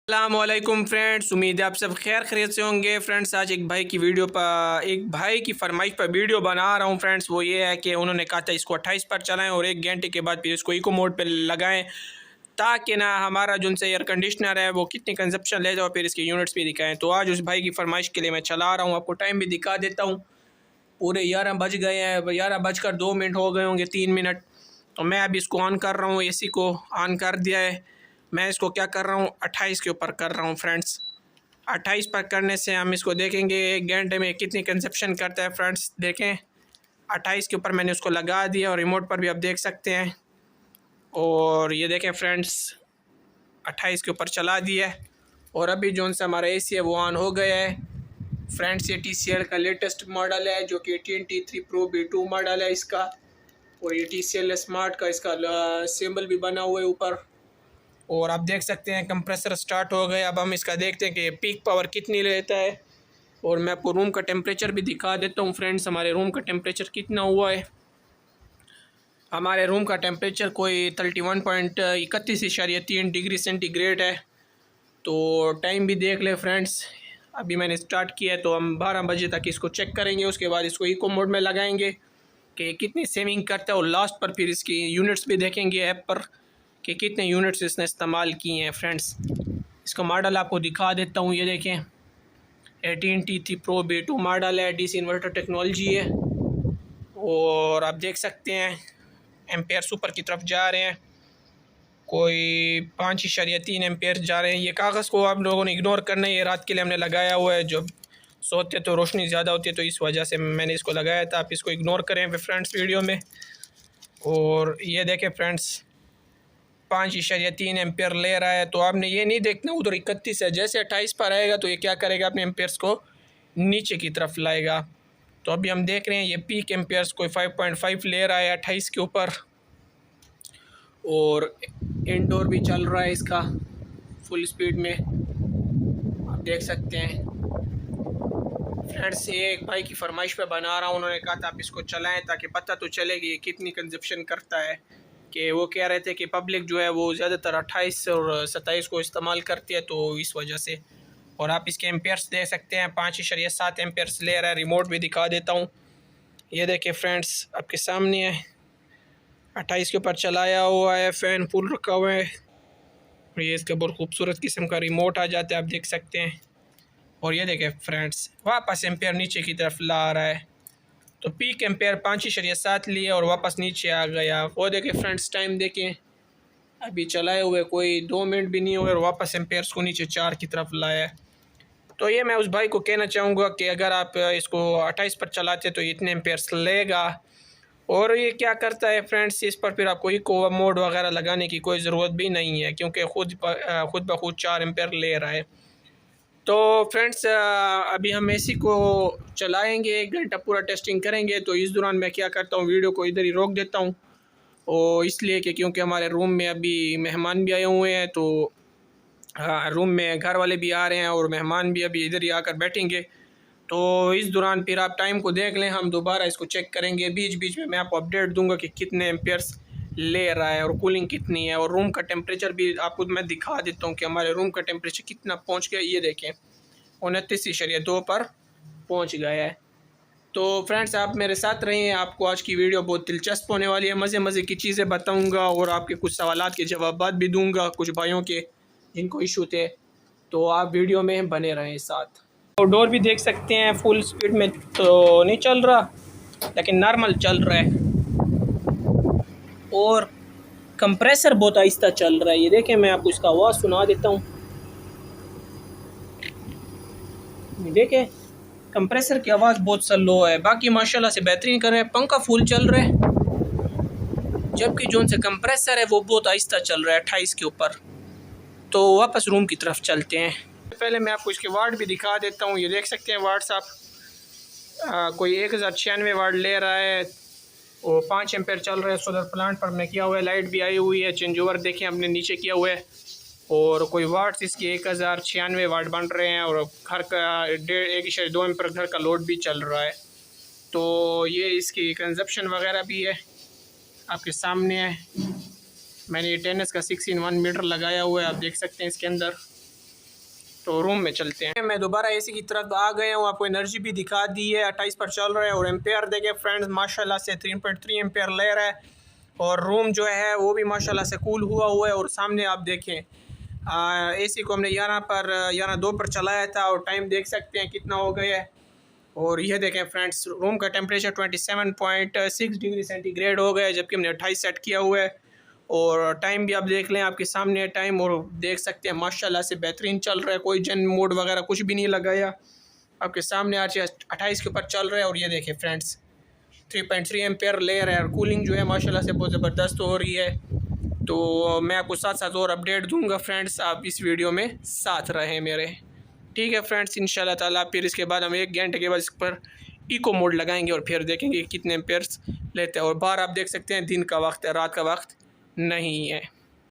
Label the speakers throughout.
Speaker 1: अस्सलामुअलैकुम फ्रेंड्स, उम्मीद है आप सब खैर खैरियत से होंगे। फ्रेंड्स, आज एक भाई की फरमाइश पर वीडियो बना रहा हूँ। फ्रेंड्स, वो ये है कि उन्होंने कहा था इसको 28 पर चलाएं और 1 घंटे के बाद फिर इसको इको मोड पे लगाएं, ताकि ना हमारा जो उनसे एयर कंडीशनर है वो कितनी कंजप्शन ले जाओ, फिर इसके यूनिट्स भी दिखाएं। तो आज उस भाई की फरमाइश के लिए मैं चला रहा हूँ। आपको टाइम भी दिखा देता हूँ। पूरे 11 बज गए हैं, 11 बजकर 2 मिनट हो गए होंगे, 3 मिनट। तो मैं अभी इसको ऑन कर रहा हूँ, AC को ऑन कर दिया है। मैं इसको क्या कर रहा हूँ, 28 के ऊपर कर रहा हूँ। फ्रेंड्स, 28 पर करने से हम इसको देखेंगे 1 घंटे में कितनी कंजप्शन करता है। फ्रेंड्स देखें, 28 के ऊपर मैंने उसको लगा दिया और रिमोट पर भी आप देख सकते हैं। और ये देखें फ्रेंड्स, 28 के ऊपर चला दिया है और अभी जो सा हमारा AC है वो ऑन हो गया है। फ्रेंड्स, ये TCL का लेटेस्ट मॉडल है, जो कि TNT3 Pro B2 मॉडल है इसका। और ये TCL स्मार्ट का इसका सिंबल भी बना हुआ है ऊपर। और आप देख सकते हैं कंप्रेसर स्टार्ट हो गया। अब हम इसका देखते हैं कि पीक पावर कितनी लेता है। और मैं आपको रूम का टेम्परेचर भी दिखा देता हूँ। फ्रेंड्स, हमारे रूम का टेम्परेचर कितना हुआ है। हमारे रूम का टेम्परेचर कोई 31.31 डिग्री सेंटीग्रेड है। तो टाइम भी देख ले फ्रेंड्स, अभी मैंने स्टार्ट किया है, तो हम 12 बजे तक इसको चेक करेंगे। उसके बाद इसको इको मोड में लगाएंगे कि कितनी सेविंग करता है, और लास्ट पर फिर इसकी यूनिट्स भी देखेंगे ऐप पर कि कितने यूनिट्स इसने इस्तेमाल किए हैं। फ्रेंड्स, इसका मॉडल आपको दिखा देता हूँ। ये देखें, TNT3 Pro B2 मॉडल है, DC इन्वर्टर टेक्नोलॉजी है। और आप देख सकते हैं एम्पेयर सुपर की तरफ जा रहे हैं, कोई 5.3 एम्पेयर जा रहे हैं। ये कागज़ को आप लोगों ने इग्नोर करना है, ये रात के लिए हमने लगाया हुआ है। जब सोते तो रोशनी ज़्यादा होती है, तो इस वजह से मैंने इसको लगाया था। आप इसको इग्नोर करें फ्रेंड्स वीडियो में। और ये देखें फ्रेंड्स, 5.3 एम्पेयर ले रहा है। तो आपने ये नहीं देखना उधर 31 है, जैसे 28 पर आएगा तो ये क्या करेगा, अपने एम्पेयर्स को नीचे की तरफ लाएगा। तो अभी हम देख रहे हैं ये पीक एम्पेयर्स कोई 5.5 ले रहा है 28 के ऊपर। और इंडोर भी चल रहा है इसका फुल स्पीड में, आप देख सकते हैं। फ्रेंड्स, ये एक भाई की फरमाइश पे बना रहा हूँ। उन्होंने कहा था आप इसको चलाएं ताकि पता तो चले कि ये कितनी कंजप्शन करता है। कि वो कह रहे थे कि पब्लिक जो है वो ज़्यादातर 28 और 27 को इस्तेमाल करती है, तो इस वजह से। और आप इसके एम्पेयर्स दे सकते हैं, 5.7 एम्पेयर्स ले रहा है। रिमोट भी दिखा देता हूँ। ये देखिए फ्रेंड्स, आपके सामने है, 28 के ऊपर चलाया हुआ है, फ़ैन फुल रखा हुआ है। और ये इसका बहुत खूबसूरत किस्म का रिमोट आ जाता है, आप देख सकते हैं। और ये देखें फ्रेंड्स, वापस एम्पेयर नीचे की तरफ ला रहा है। तो पीक एम्पेयर 5.7 लिए और वापस नीचे आ गया। वो देखें फ्रेंड्स, टाइम देखें, अभी चलाए हुए कोई 2 मिनट भी नहीं हुए और वापस एम्पेयर्स को नीचे 4 की तरफ लाया। तो ये मैं उस भाई को कहना चाहूँगा कि अगर आप इसको 28 पर चलाते तो इतने एम्पेयर्स लेगा। और ये क्या करता है फ्रेंड्स, इस पर फिर आपको इको मोड वगैरह लगाने की कोई ज़रूरत भी नहीं है, क्योंकि खुद ब खुद 4 एम्पेयर ले रहा है। तो फ्रेंड्स, अभी हम AC को चलाएंगे, 1 घंटा पूरा टेस्टिंग करेंगे। तो इस दौरान मैं क्या करता हूँ, वीडियो को इधर ही रोक देता हूँ। और इसलिए कि क्योंकि हमारे रूम में अभी मेहमान भी आए हुए हैं, तो रूम में घर वाले भी आ रहे हैं और मेहमान भी अभी इधर ही आकर बैठेंगे। तो इस दौरान फिर आप टाइम को देख लें, हम दोबारा इसको चेक करेंगे। बीच बीच में मैं आपको अपडेट दूंगा कि कितने एम्पेयर्स ले रहा है और कूलिंग कितनी है। और रूम का टेम्परेचर भी आपको मैं दिखा देता हूँ कि हमारे रूम का टेम्परेचर कितना पहुँच गया। ये देखें, 29.2 पर पहुँच गया है। तो फ्रेंड्स, आप मेरे साथ रहें, आपको आज की वीडियो बहुत दिलचस्प होने वाली है। मज़े मज़े की चीज़ें बताऊँगा और आपके कुछ सवालात के जवाब भी दूँगा, कुछ भाइयों के जिनको इशू थे। तो आप वीडियो में बने रहें साथ। तो डोर भी देख सकते हैं, फुल स्पीड में तो नहीं चल रहा, लेकिन नॉर्मल चल रहा है। और कंप्रेसर बहुत आहिस्ता चल रहा है। ये देखें, मैं आपको इसका आवाज़ सुना देता हूँ। देखें, कंप्रेसर की आवाज़ बहुत स्लो है, बाकी माशाल्लाह से बेहतरीन कर रहे हैं। पंखा फुल चल रहा है, जबकि जो उनसे कंप्रेसर है वो बहुत आहिस्ता चल रहा है 28 के ऊपर। तो वापस रूम की तरफ चलते हैं। पहले मैं आपको इसके वाट भी दिखा देता हूँ। ये देख सकते हैं वाट्स आप, कोई 1096 वाट ले रहा है और 5 एम्पेयर चल रहा है। सोलर प्लांट पर हमने किया हुआ है, लाइट भी आई हुई है। चेंज ओवर देखें हमने नीचे किया हुआ है। और कोई वाट्स इसके 1096 वाट बन रहे हैं। और घर का 1.2 एम्पेयर घर का लोड भी चल रहा है। तो ये इसकी कंजप्शन वगैरह भी है, आपके सामने है। मैंने ये 10S का 6 in 1 मीटर लगाया हुआ है, आप देख सकते हैं इसके अंदर। तो रूम में चलते हैं। मैं दोबारा एसी की तरफ आ गया हूँ, आपको एनर्जी भी दिखा दी है, 28 पर चल रहा है। और एम्पेयर देखें फ्रेंड्स, माशाल्लाह से 3.3 एम्पेयर ले रहा है। और रूम जो है वो भी माशाल्लाह से कूल हुआ है। और सामने आप देखें एसी को हमने 11:02 पर चलाया था और टाइम देख सकते हैं कितना हो गया है। और ये देखें फ्रेंड्स, रूम का टेम्परेचर 27.6 डिग्री सेंटीग्रेड हो गया है, जबकि हमने 28 सेट किया हुआ है। और टाइम भी आप देख लें, आपके सामने है टाइम, और देख सकते हैं माशाल्लाह से बेहतरीन चल रहा है, कोई जन मोड वगैरह कुछ भी नहीं लगाया, आपके सामने आज 28 के ऊपर चल रहा है। और ये देखें फ्रेंड्स 3.3 एम्पेयर ले रहा है और कूलिंग जो है माशाल्लाह से बहुत ज़बरदस्त हो रही है। तो मैं आपको साथ साथ और अपडेट दूंगा फ्रेंड्स, आप इस वीडियो में साथ रहें मेरे। ठीक है फ्रेंड्स, इंशाल्लाह ताला फिर इसके बाद हम 1 घंटे के बाद इस पर इको मोड लगाएंगे और फिर देखेंगे कितने एम्पेयर्स लेते हैं। और बाहर आप देख सकते हैं दिन का वक्त है, रात का वक्त नहीं है।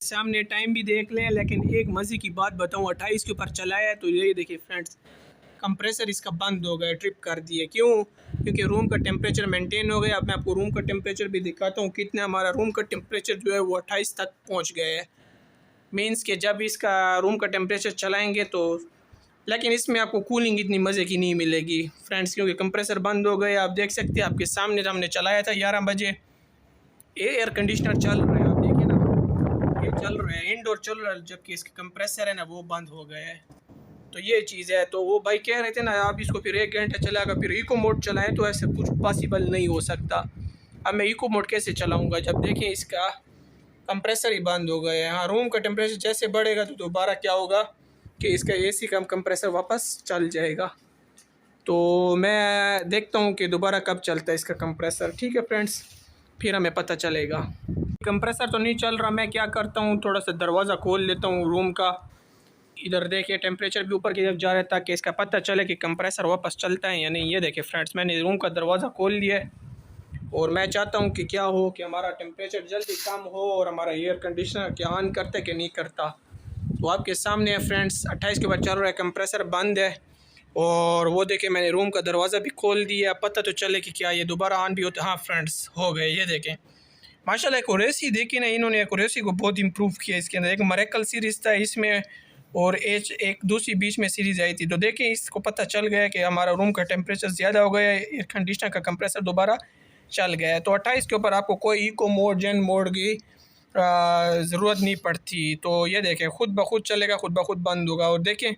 Speaker 1: सामने टाइम भी देख लें, लेकिन एक मज़े की बात बताऊं, 28 के ऊपर चलाया है तो ये देखिए फ्रेंड्स, कंप्रेसर इसका बंद हो गया, ट्रिप कर दिए। क्यों? क्योंकि रूम का टेम्परेचर मेंटेन हो गया। अब मैं आपको रूम का टेम्परेचर भी दिखाता हूँ कितना हमारा रूम का टेम्परेचर जो है वो 28 तक पहुँच गया है। मीन्स कि जब इसका रूम का टेम्परेचर चलाएँगे तो, लेकिन इसमें आपको कूलिंग इतनी मज़े की नहीं मिलेगी फ्रेंड्स, क्योंकि कंप्रेसर बंद हो गया। आप देख सकते हैं आपके सामने, हमने चलाया था 11 बजे, एयर कंडीशनर चल रहा है, आप देखिए ना, ये चल रहा है, इंडोर चल रहा है, जबकि इसका कंप्रेसर है ना वो बंद हो गया है। तो ये चीज़ है। तो वो भाई कह रहे थे ना आप इसको फिर 1 घंटा चलाएगा फिर इको मोड चलाएं, तो ऐसे कुछ पॉसिबल नहीं हो सकता। अब मैं इको मोड कैसे चलाऊँगा जब देखें इसका कंप्रेसर ही बंद हो गया है। हाँ, रूम का टेम्परेचर जैसे बढ़ेगा तो दोबारा क्या होगा कि इसका एसी का कंप्रेसर वापस चल जाएगा। तो मैं देखता हूँ कि दोबारा कब चलता है इसका कंप्रेसर। ठीक है फ्रेंड्स, फिर हमें पता चलेगा। कंप्रेसर तो नहीं चल रहा, मैं क्या करता हूँ थोड़ा सा दरवाज़ा खोल लेता हूँ रूम का। इधर देखिए टेम्परेचर भी ऊपर की तरफ जा रहा है ताकि इसका पता चले कि कंप्रेसर वापस चलता है या नहीं। ये देखिए फ्रेंड्स, मैंने रूम का दरवाज़ा खोल लिया है और मैं चाहता हूँ कि क्या हो कि हमारा टेम्परेचर जल्दी कम हो और हमारा एयर कंडीशनर क्या ऑन करता है कि नहीं करता। तो आपके सामने है फ्रेंड्स, 28 के बाद चल रहा है, कंप्रेसर बंद है। और वो देखें मैंने रूम का दरवाज़ा भी खोल दिया, पता तो चले कि क्या ये दोबारा ऑन भी होता है। हाँ फ्रेंड्स, हो गए। ये देखें माशाल्लाह, एक्यूरेसी देखिए ना, इन्होंने एक्यूरेसी को बहुत इंप्रूव किया। इसके अंदर एक मरेकल सीरीज़ था इसमें और एक दूसरी बीच में सीरीज़ आई थी। तो देखें इसको पता चल गया कि हमारा रूम का टेम्परेचर ज़्यादा हो गया है, एयर कंडीशनर का कंप्रेसर दोबारा चल गया है। तो 28 के ऊपर आपको कोई इको मोड, जेन मोड की ज़रूरत नहीं पड़ती। तो ये देखें खुद ब खुद चलेगा, खुद ब खुद बंद होगा। और देखें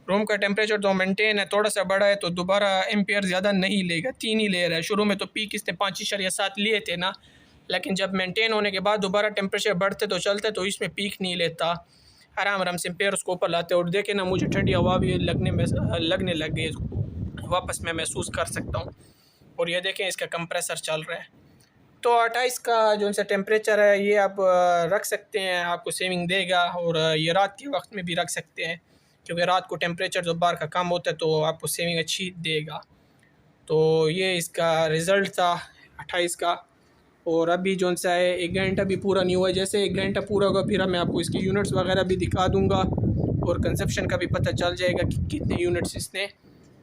Speaker 1: रूम का टेम्परेचर तो मेंटेन है, थोड़ा सा बड़ा है तो दोबारा एम्पेयर ज़्यादा नहीं लेगा, 3 ही ले रहा है। शुरू में तो पीक इसने 5.7 लिए थे ना, लेकिन जब मेंटेन होने के बाद दोबारा टेम्परेचर बढ़ते तो चलते तो इसमें पीक नहीं लेता, आराम आराम से एम्पेयर उसको ऊपर लाते। और देखें ना, मुझे ठंडी हवा भी लगने लग गई, वापस मैं महसूस कर सकता हूँ। और ये देखें इसका कंप्रेसर चल रहा है। तो 28 का जो सा टेम्परेचर है ये आप रख सकते हैं, आपको सेविंग देगा। और ये रात के वक्त में भी रख सकते हैं, क्योंकि रात को टेम्परेचर जो बाहर का कम होता है तो आपको सेविंग अच्छी देगा। तो ये इसका रिज़ल्ट था 28 का। और अभी जो सा है 1 घंटा भी पूरा नहीं हुआ है, जैसे 1 घंटा पूरा होगा फिर मैं आपको इसकी यूनिट्स वगैरह भी दिखा दूँगा और कंजप्शन का भी पता चल जाएगा कि कितने यूनिट्स इसने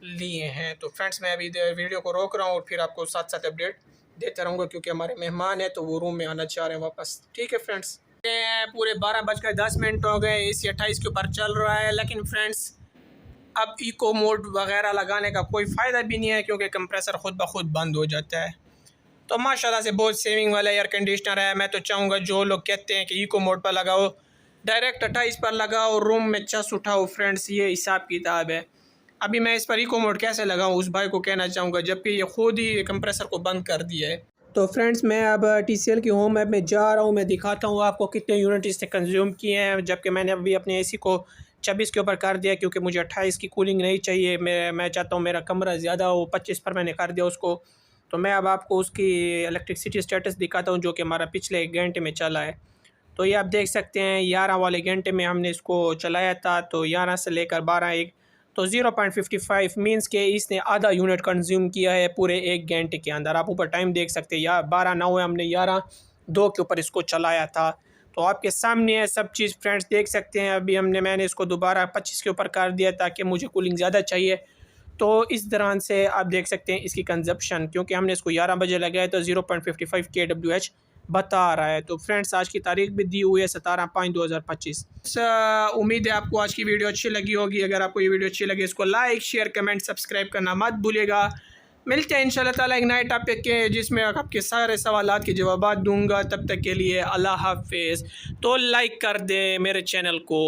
Speaker 1: लिए हैं। तो फ्रेंड्स, मैं अभी वीडियो को रोक रहा हूँ और फिर आपको साथ साथ अपडेट देता रहूँगा, क्योंकि हमारे मेहमान हैं तो वो रूम में आना चाह रहे हैं वापस। ठीक है फ्रेंड्स, पूरे 12:10 हो गए, एसी 28 के ऊपर चल रहा है। लेकिन फ्रेंड्स अब इको मोड वगैरह लगाने का कोई फ़ायदा भी नहीं है, क्योंकि कंप्रेसर ख़ुद ब खुद बंद हो जाता है। तो माशाल्लाह से बहुत सेविंग वाला एयर कंडीशनर है। मैं तो चाहूँगा जो लोग कहते हैं कि इको मोड पर लगाओ, डायरेक्ट 28 पर लगाओ, रूम में चस उठाओ। फ्रेंड्स, ये हिसाब किताब है। अभी मैं इस पर इको मोड कैसे लगाऊं उस भाई को कहना चाहूँगा, जबकि ये खुद ही कंप्रेसर को बंद कर दिया है। तो फ्रेंड्स, मैं अब TCL की होम ऐप में जा रहा हूँ, मैं दिखाता हूँ आपको कितने यूनिट इसने कंज्यूम किए हैं। जबकि मैंने अभी अपने एसी को 26 के ऊपर कर दिया, क्योंकि मुझे 28 की कूलिंग नहीं चाहिए। मैं चाहता हूँ मेरा कमरा ज़्यादा हो, 25 पर मैंने कर दिया उसको। तो मैं अब आपको उसकी इलेक्ट्रिसिटी स्टेटस दिखाता हूँ जो कि हमारा पिछले 1 घंटे में चला है। तो ये आप देख सकते हैं 11 वाले घंटे में हमने इसको चलाया था, तो 11 से लेकर 12 तो 0.55 मीन्स के इसने आधा यूनिट कंज्यूम किया है पूरे 1 घंटे के अंदर। आप ऊपर टाइम देख सकते हैं, या 12:09 है, हमने 11:02 के ऊपर इसको चलाया था। तो आपके सामने है सब चीज़ फ्रेंड्स, देख सकते हैं। अभी मैंने इसको दोबारा 25 के ऊपर कर दिया ताकि मुझे कूलिंग ज़्यादा चाहिए। तो इस दौरान से आप देख सकते हैं इसकी कंजप्शन, क्योंकि हमने इसको 11 बजे लगाया तो 0.55 kWh बता रहा है। तो फ्रेंड्स आज की तारीख भी दी हुई है 17/5/2025। उम्मीद है आपको आज की वीडियो अच्छी लगी होगी। अगर आपको ये वीडियो अच्छी लगी इसको लाइक शेयर कमेंट सब्सक्राइब करना मत भूलिएगा। मिलते हैं इंशाल्लाह ताला एक नए टॉपिक के जिसमें आपके सारे सवालात के जवाब दूंगा। तब तक के लिए अल्लाह हाफिज़। तो लाइक कर दें मेरे चैनल को।